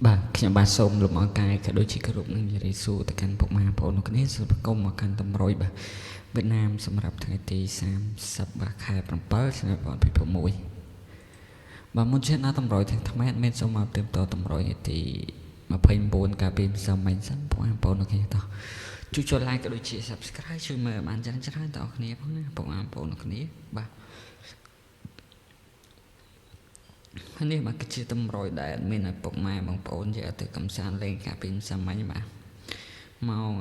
បាទខ្ញុំបាទសូមលំអរកាយក៏ដូចជាគោរពនឹងជម្រាបសួរទៅកាន់ពុកម៉ែបងប្អូនលោកគ្នាសូមប្រកុំមកកាន់តម្រុយបាទវៀតណាមសម្រាប់ថ្ងៃទី30បាទខែ7ឆ្នាំ2021បាទមុនជាដល់តម្រុយទាំងថ្មីអត់មានសូមមកទៀមតតម្រុយទី29កាលពីម្សិលមិញសិនបងប្អូនលោកគ្នាតោះជួយចុច like ក៏ដូចជា subscribe ជួយមើលបានច្រើនៗតើអ្នកគ្នាផងណាបងប្អូនលោកគ្នាបាទនេះមកគឺជាតម្រុយដែលមានឲ្យពុកម៉ែបងប្អូនយកទៅកំសាន្តលេងកាលពីម្សិលមិញបាទម៉ោង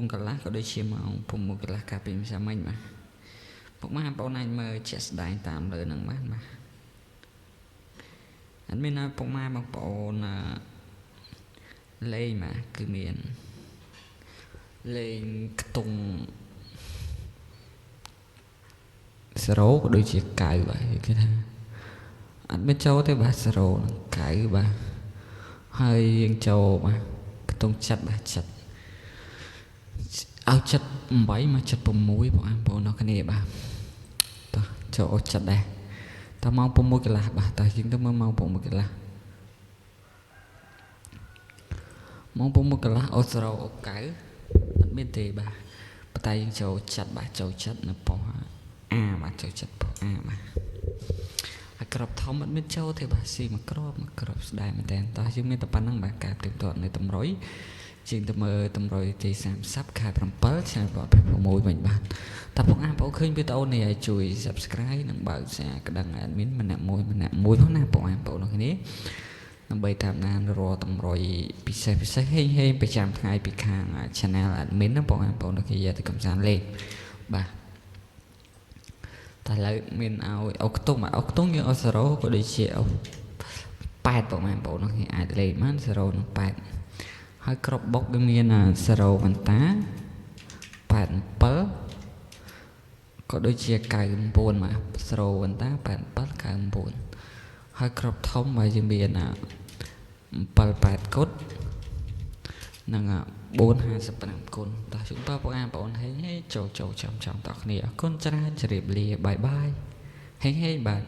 4កន្លះក៏ដូចជាម៉ោង6កន្លះកាលពីម្សិលមិញបាទពុកម៉ែបងប្អូនអាចមើលជាក់ស្ដែងតាមលើនឹងបានបាទអត់មានឲ្យពុកម៉ែបងប្អូនលេងបាទគឺមានលេងខ្ទង់0ក៏ដូចជា9បាទគេថាអត់មានចូលទេបាទ0និង9បាទហើយយើងចូលបាទខ្ទង់ចិត្តបាទចិត្តឲ្យចិត្ត8មកចិត្ត6បងប្អូនអ្នកគ្នាបាទតោះចូលចិត្តដែរតើម៉ោង6កន្លះបាទតើយើងទៅមើលម៉ោង6កន្លះម៉ោង6កន្លះអូ0អូ9អត់មានទេបាទប៉ុន្តែយើងចូលចិត្តបាទចូលចិត្តនៅប៉ុស្តិ៍បាទចូលចិត្តប៉ុស្តិ៍បាទហើយក្របធំអត់មានចូលទេបាទស៊ីមកក្របស្ដែងមែនតើតោះយើងមានតែប៉ុណ្្នឹងបាទការទៀមទាត់នៅតម្រុយជាងទៅមើលតម្រុយទី30ខែ7ឆ្នាំ2021វិញបាទតើបងប្អូនឃើញវីដេអូនេះឲ្យជួយ subscribe និងបើកសារក្តឹង admin ម្នាក់មួយផងណាបងប្អូនលោកគ្នាដើម្បីតាមដានរាល់តម្រុយពិសេសហេងប្រចាំថ្ងៃពីខាង channel admin ណាបងប្អូនលោកគ្នាយកទៅកំសាន្តលេងបាទតែឥឡូវមានឲ្យអុកខ្ទង់យើងឲ្យ0ក៏ដូចជាអុក8បងប្អូនលោកគ្នាអាចលេងបាន0និង8ហើយក្របបុកវាមាន0វ៉ាន់តា87ក៏ដូចជា99បាទ0វ៉ាន់តា87 99ហើយក្របធំហើយយើងមាន78គុតនិង455គុណតោះជូនបងប្អូនហេចូលចាំតោះគ្នាអរគុណច្រើនជម្រាបលាបាយហេបាទ